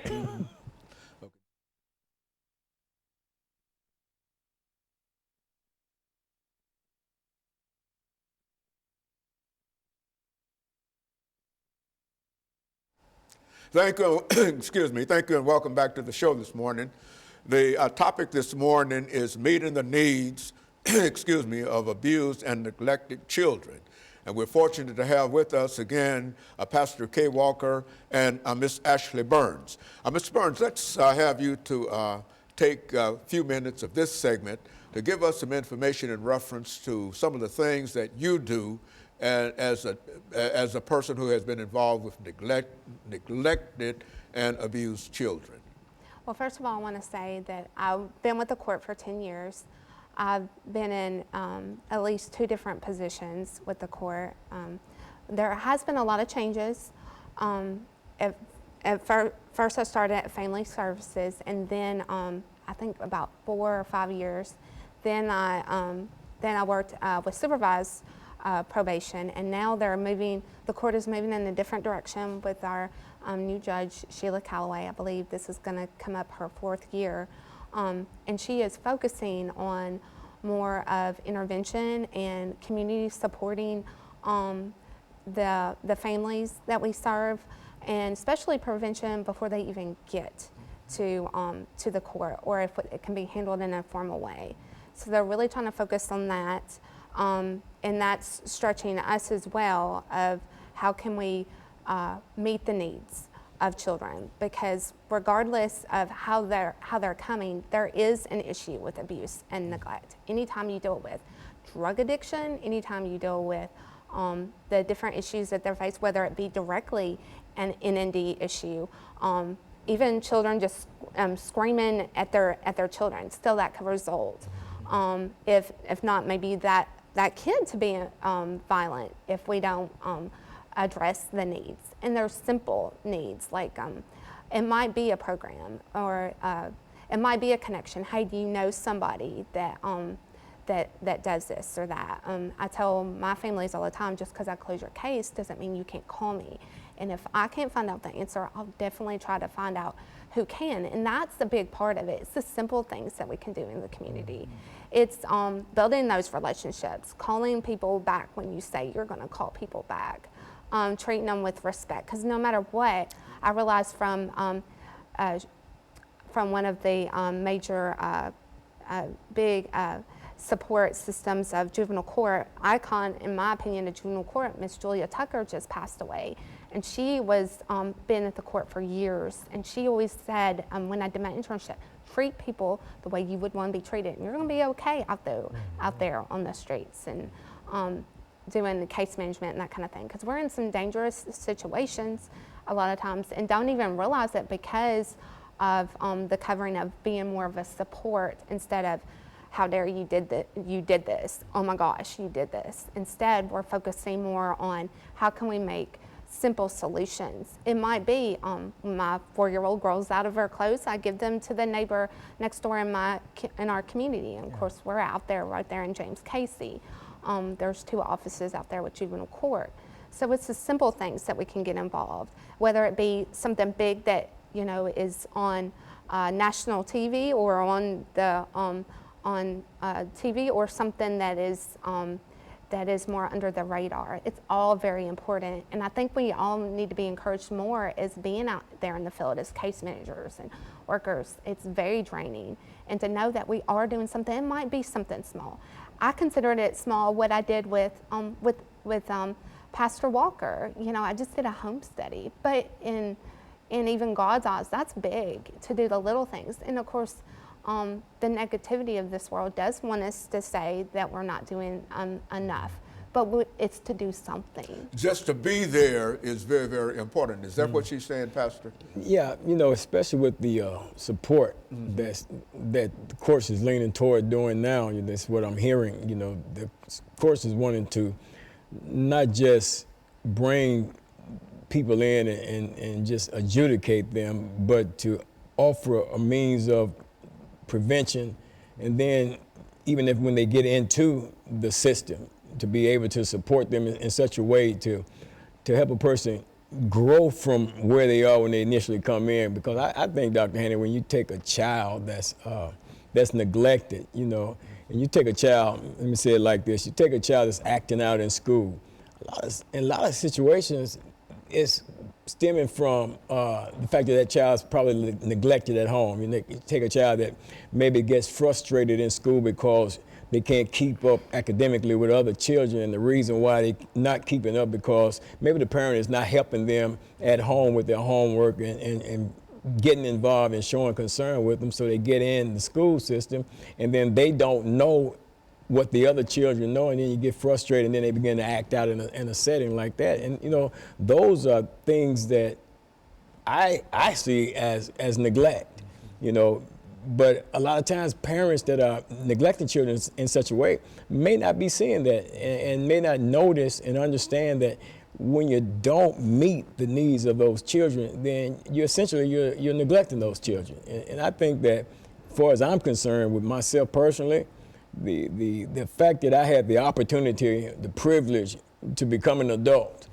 Thank you, excuse me, thank you and welcome back to the show this morning. The topic this morning is meeting the needs, excuse me, of abused and neglected children. And we're fortunate to have with us again Pastor Kay Walker and Miss Ashley Burns. Mr. Burns, let's have you to take a few minutes of this segment to give us some information in reference to some of the things that you do as a person who has been involved with neglected and abused children. Well, first of all, I want to say that I've been with the court for 10 years. I've been in at least 2 different positions with the court. There has been a lot of changes. First I started at Family Services, and then I think about 4 or 5 years. Then I worked with supervised probation, and now the court is moving in a different direction with our new judge, Sheila Calloway. I believe this is going to come up her 4th year. And she is focusing on more of intervention and community supporting the families that we serve, and especially prevention before they even get to the court, or if it can be handled in a formal way. So they're really trying to focus on that, and that's stretching us as well of how can we meet the needs of children, because regardless of how they're coming, there is an issue with abuse and neglect. Anytime you deal with drug addiction, anytime you deal with the different issues that they're faced, whether it be directly an NND issue, even children just screaming at their children, still that could result. If not, maybe that kid to be violent if we don't address the needs. And they're simple needs, like it might be a program, or it might be a connection. Hey, do you know somebody that does this or that? I tell my families all the time, just because I close your case doesn't mean you can't call me. And if I can't find out the answer, I'll definitely try to find out who can. And that's the big part of it. It's the simple things that we can do in the community. It's building those relationships, calling people back when you say you're going to call people back, treating them with respect. Because no matter what, I realized from one of the major big support systems of juvenile court, icon, in my opinion, of juvenile court, Miss Julia Tucker just passed away. And she was been at the court for years. And she always said, when I did my internship, treat people the way you would want to be treated. And you're going to be okay out there on the streets, and doing the case management and that kind of thing. Because we're in some dangerous situations a lot of times and don't even realize it because of the covering of being more of a support instead of, how dare you did this, oh my gosh, you did this. Instead, we're focusing more on how can we make simple solutions. It might be my 4-year-old grows out of her clothes, I give them to the neighbor next door in our community. And of course, we're out there right there in James Casey. There's 2 offices out there with juvenile court. So it's the simple things that we can get involved, whether it be something big that is on national TV or on the on TV, or something that is more under the radar. It's all very important, and I think we all need to be encouraged more as being out there in the field as case managers and workers. It's very draining, and to know that we are doing something, it might be something small. I considered it small what I did with Pastor Walker. I just did a home study, but in even God's eyes, that's big to do the little things. And of course, the negativity of this world does want us to say that we're not doing enough. but it's to do something. Just to be there is very, very important. Is that what she's saying, Pastor? Yeah, especially with the support that the course is leaning toward doing now. That's what I'm hearing. The course is wanting to not just bring people in and just adjudicate them, but to offer a means of prevention, and then even if when they get into the system, to be able to support them in such a way to help a person grow from where they are when they initially come in. Because I think, Dr. Haney, when you take a child that's neglected, and you take a child, let me say it like this, you take a child that's acting out in school, in a lot of situations, it's stemming from the fact that that child's probably neglected at home. You take a child that maybe gets frustrated in school because they can't keep up academically with other children, and the reason why they're not keeping up because maybe the parent is not helping them at home with their homework and getting involved and showing concern with them, so they get in the school system, and then they don't know what the other children know, and then you get frustrated, and then they begin to act out in a setting like that. And those are things that I see as neglect, but a lot of times parents that are neglecting children in such a way may not be seeing that and may not notice and understand that when you don't meet the needs of those children, then you're neglecting those children. And I think that, as far as I'm concerned, with myself personally, the fact that I had the opportunity, the privilege to become an adult,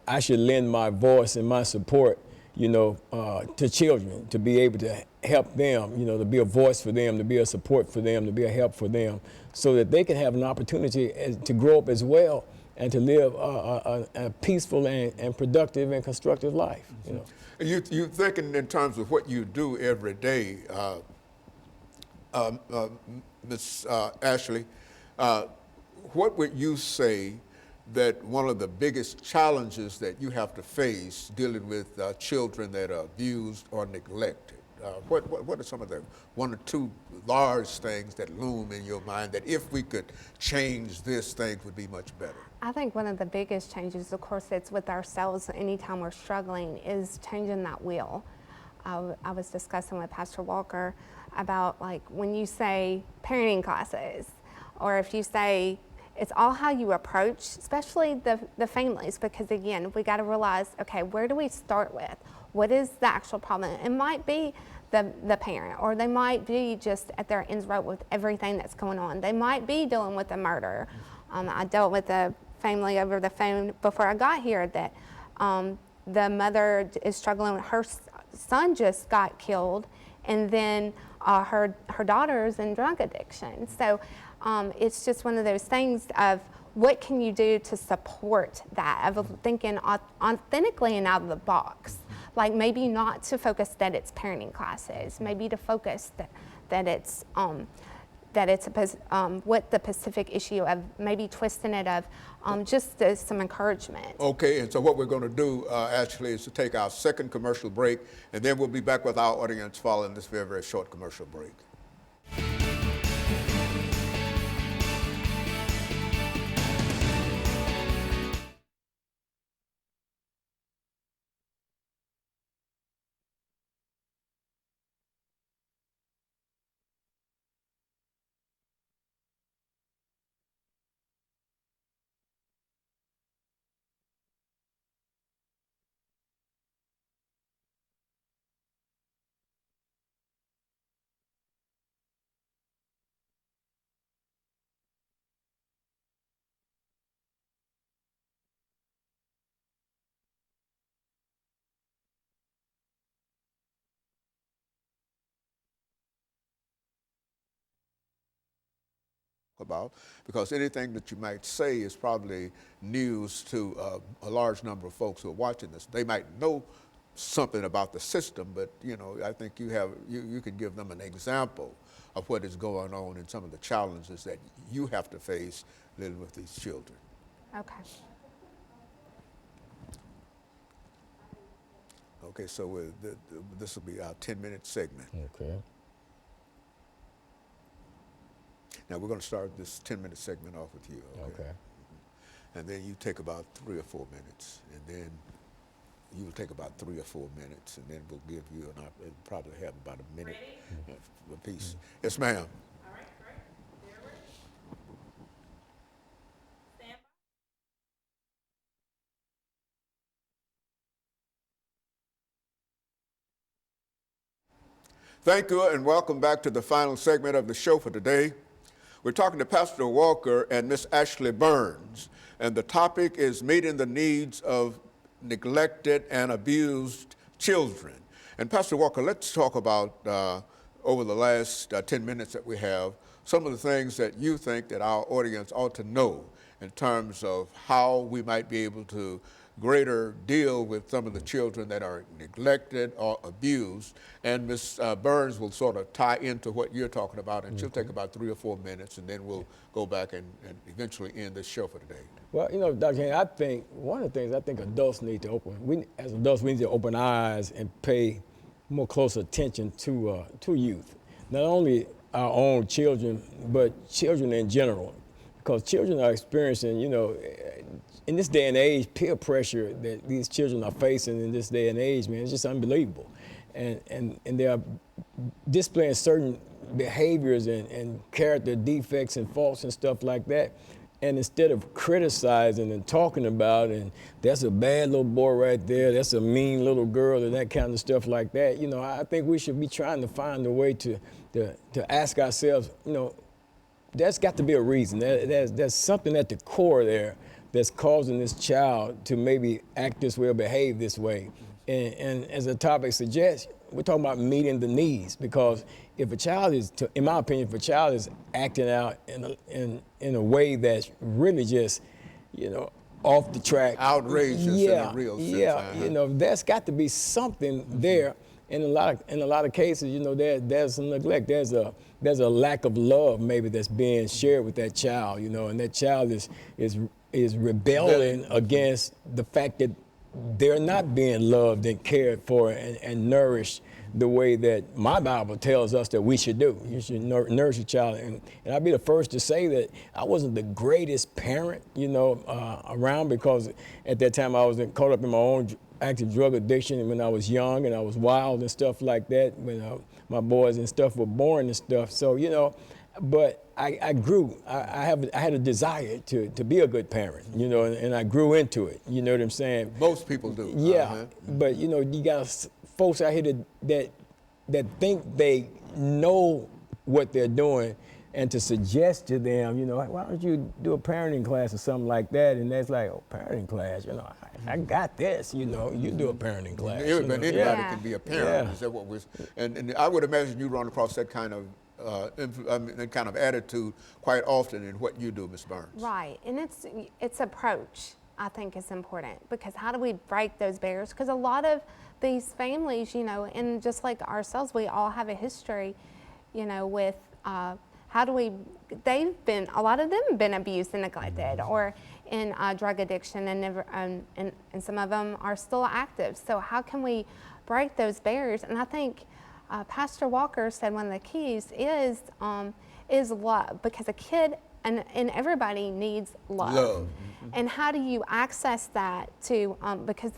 I should lend my voice and my support, to children, to be able to help them, to be a voice for them, to be a support for them, to be a help for them, so that they can have an opportunity to grow up as well and to live a peaceful and productive and constructive life. You thinking in terms of what you do every day, Ms. Ashley, what would you say that one of the biggest challenges that you have to face dealing with children that are abused or neglected? What are some of the one or two large things that loom in your mind that if we could change this, things would be much better? I think one of the biggest changes, of course, it's with ourselves anytime we're struggling, is changing that will. I was discussing with Pastor Walker about, like, when you say parenting classes, or if you say, it's all how you approach, especially the families, because again, we got to realize, okay, where do we start with? What is the actual problem? It might be the parent, or they might be just at their ends right with everything that's going on. They might be dealing with a murder. I dealt with a family over the phone before I got here that the mother is struggling with her son just got killed, and then her daughter's in drug addiction. So it's just one of those things of what can you do to support that, of thinking authentically and out of the box. Like maybe not to focus that it's parenting classes, maybe to focus that it's what the Pacific issue of maybe twisting it of just some encouragement. Okay, and so what we're going to do actually is to take our second commercial break, and then we'll be back with our audience following this very, very short commercial break. About, because anything that you might say is probably news to a large number of folks who are watching this. They might know something about the system, but I think you can give them an example of what is going on and some of the challenges that you have to face living with these children. Okay. Okay, so this will be our 10-minute segment. Okay. Now we're going to start this 10-minute segment off with you. Okay. and then you take about 3 or 4 minutes, and then you will take about 3 or 4 minutes, and then we'll give you probably have about a minute apiece. Yes, ma'am. All right, great. They're ready. Stand by. Thank you, and welcome back to the final segment of the show for today. We're talking to Pastor Walker and Miss Ashley Burns, and the topic is meeting the needs of neglected and abused children. And Pastor Walker, let's talk about, over the last 10 minutes that we have, some of the things that you think that our audience ought to know in terms of how we might be able to greater deal with some of the children that are neglected or abused. And Ms. Burns will sort of tie into what you're talking about, and she'll take about 3 or 4 minutes, and then we'll go back and eventually end this show for today. Well, you know, Dr. Henry, I think one of the things I think adults need to as adults, we need to open our eyes and pay more close attention to youth. Not only our own children, but children in general. Because children are experiencing, you know, in this day and age, peer pressure that these children are facing in this day and age, man, it's just unbelievable. And they are displaying certain behaviors and character defects and faults and stuff like that. And instead of criticizing and talking about, and that's a bad little boy right there, that's a mean little girl, and that kind of stuff like that, you know, I think we should be trying to find a way to ask ourselves, you know, there's got to be a reason. There's something at the core there that's causing this child to maybe act this way or behave this way. And as the topic suggests, we're talking about meeting the needs, because if a child is, in my opinion, if a child is acting out in a way that's really just, you know, off the track, outrageous in a real sense. Yeah, you know, there's got to be something there. In a lot of cases, you know, there's some neglect. There's a lack of love maybe that's being shared with that child, you know, and that child is rebelling against the fact that they're not being loved and cared for and nourished the way that my Bible tells us that we should do. You should nourish a child. And I'll be the first to say that I wasn't the greatest parent, you know, around, because at that time I was caught up in my own active drug addiction when I was young, and I was wild and stuff like that when my boys and stuff were born and stuff. So, you know, but I grew. I had a desire to be a good parent, you know, and I grew into it. You know what I'm saying? Most people do. Yeah, but you know, you got folks out here that think they know what they're doing, and to suggest to them, you know, why don't you do a parenting class or something like that? And that's like, oh, parenting class, you know, I got this, you know, you do a parenting class. Anybody can be a parent. Yeah. Is that what we're, and I would imagine you run across that kind of attitude quite often in what you do, Ms. Burns. Right, and it's approach, I think, is important, because how do we break those barriers? Because a lot of these families, you know, and just like ourselves, we all have a history, you know, with how do we, a lot of them have been abused and neglected, or in drug addiction, and some of them are still active. So how can we break those barriers? And I think Pastor Walker said one of the keys is love, because a kid and everybody needs love. And how do you access that to, because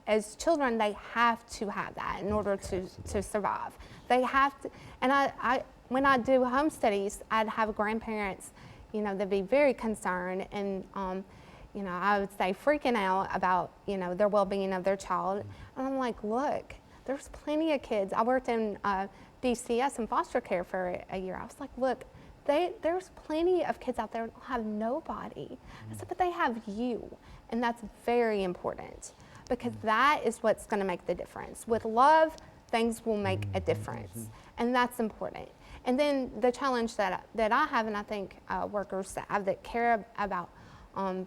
as children, they have to have that in order to survive. They have to, and I when I do home studies, I'd have grandparents, you know, they'd be very concerned, and you know, I would say freaking out about, you know, their well-being of their child. And I'm like, look, there's plenty of kids. I worked in DCS in foster care for a year. I was like, look, there's plenty of kids out there that have nobody. I said, but they have you, and that's very important, because that is what's going to make the difference. With love, things will make a difference, and that's important. And then the challenge that I have, and I think workers that have, that care about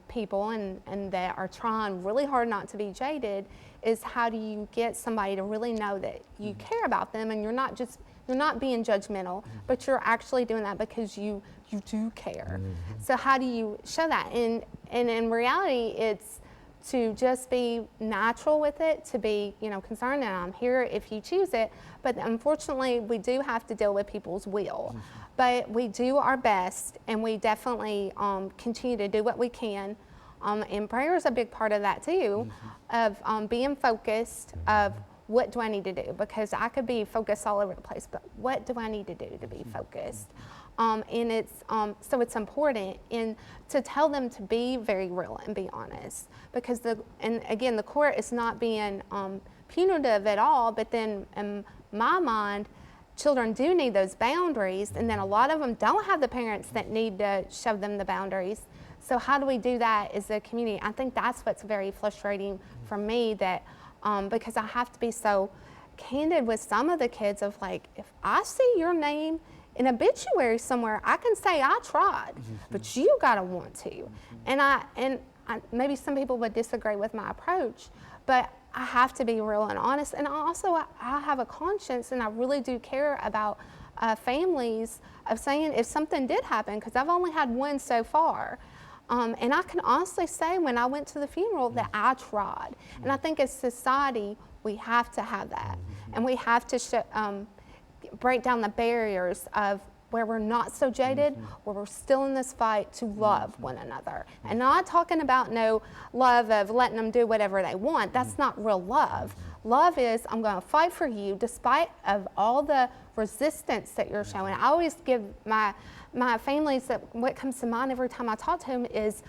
people and that are trying really hard not to be jaded, is how do you get somebody to really know that you care about them, and you're not being judgmental, but you're actually doing that because you do care. So how do you show that? And in reality, it's to just be natural with it, to be, you know, concerned, and I'm here if you choose it. But unfortunately, we do have to deal with people's will. But we do our best, and we definitely continue to do what we can And prayer is a big part of that too, of being focused of what do I need to do? Because I could be focused all over the place, but what do I need to do to be focused? And it's, so it's important to tell them to be very real and be honest. Because and again, the court is not being punitive at all, but then in my mind, children do need those boundaries, and then a lot of them don't have the parents that need to show them the boundaries. So how do we do that as a community? I think that's what's very frustrating for me, that because I have to be so candid with some of the kids of like, if I see your name in obituary somewhere, I can say I tried, but you gotta want to. And I maybe some people would disagree with my approach, but I have to be real and honest. And also I have a conscience, and I really do care about families of saying if something did happen, because I've only had one so far. And I can honestly say when I went to the funeral that I tried. And I think as society, we have to have that. And we have to break down the barriers of where we're not so jaded, where we're still in this fight to love one another. And not talking about no love of letting them do whatever they want. That's not real love. Love is, I'm going to fight for you despite of all the resistance that you're showing. I always give my families, that what comes to mind every time I talk to them is,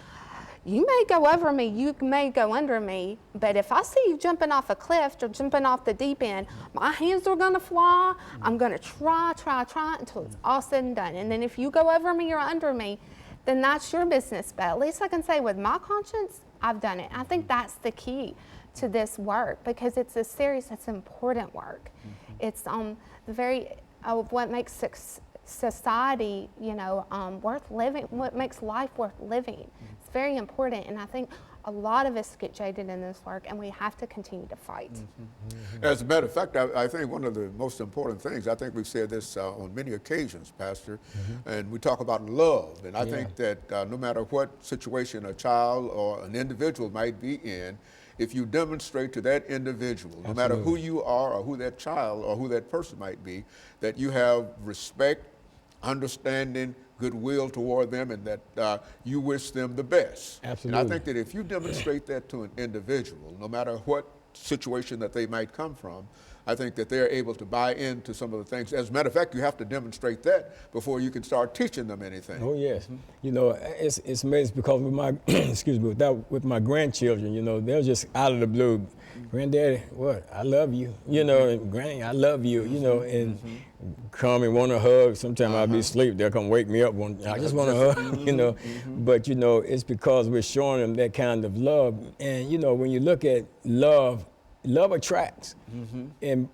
you may go over me, you may go under me, but if I see you jumping off a cliff or jumping off the deep end, my hands are gonna fly. I'm gonna try until it's all said and done. And then if you go over me or under me, then that's your business. But at least I can say with my conscience, I've done it. I think that's the key to this work, because it's a serious, it's important work. It's the very, what makes society, worth living, what makes life worth living. It's very important, and I think a lot of us get jaded in this work, and we have to continue to fight. As a matter of fact, I think one of the most important things, I think we've said this on many occasions, Pastor, and we talk about love, and I think that no matter what situation a child or an individual might be in, if you demonstrate to that individual, no matter who you are or who that child or who that person might be, that you have respect, understanding, goodwill toward them, and that you wish them the best. Absolutely. And I think that if you demonstrate that to an individual, no matter what situation that they might come from, I think that they're able to buy into some of the things. As a matter of fact, you have to demonstrate that before you can start teaching them anything. Oh yes, it's amazing, because with my with my grandchildren, they're just out of the blue. Granddaddy, what? I love you, and Granny, I love you, and come and want to hug. Sometimes I'll be asleep, they'll come wake me up. I just want to hug, But it's because we're showing them that kind of love. And when you look at love attracts, and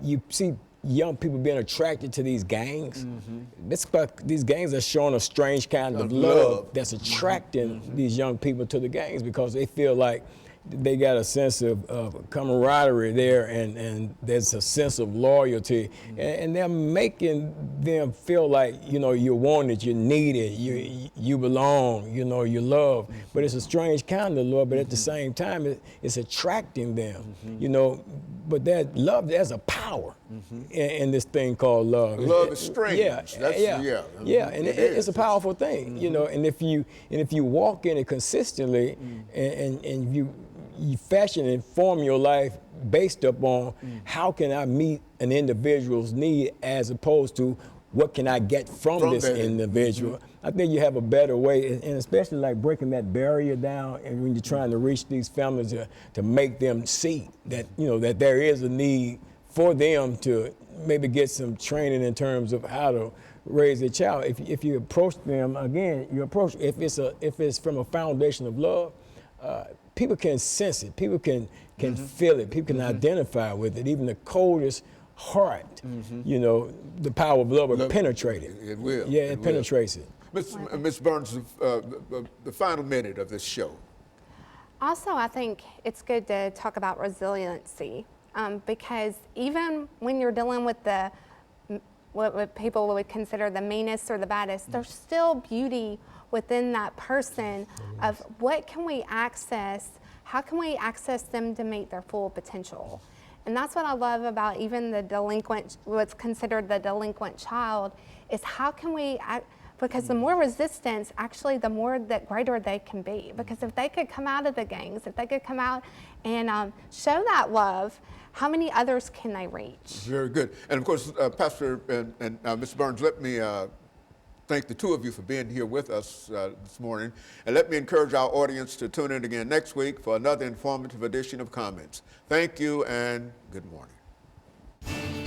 you see young people being attracted to these gangs. That's about, these gangs are showing a strange kind of love that's attracting these young people to the gangs, because they feel like they got a sense of camaraderie there, and there's a sense of loyalty, and they're making them feel like, you're wanted, you're needed, you belong, you're loved. But it's a strange kind of love, but at the same time, it's attracting them, But that love, there's a power in this thing called love. Love is strange. And it's a powerful thing, And if you walk in it consistently, and you fashion and form your life based upon how can I meet an individual's need, as opposed to what can I get from this individual. I think you have a better way, and especially like breaking that barrier down, and when you're trying to reach these families to make them see that, that there is a need for them to maybe get some training in terms of how to raise a child. If you approach them, again, if it's from a foundation of love, people can sense it, people can feel it, people can identify with it. Even the coldest heart, the power of love will penetrate it. It will. Yeah, it penetrates it. Ms. Burns, the final minute of this show. Also, I think it's good to talk about resiliency, because even when you're dealing with what people would consider the meanest or the baddest, there's still beauty within that person of what can we access, how can we access them to meet their full potential. And that's what I love about even the delinquent, what's considered the delinquent child, is how can we because the more resistance, actually, the more that greater they can be. Because if they could come out of the gangs, if they could come out and show that love, how many others can they reach? Very good. And of course, Pastor and Mr. Burns, let me thank the two of you for being here with us this morning. And let me encourage our audience to tune in again next week for another informative edition of Comments. Thank you and good morning.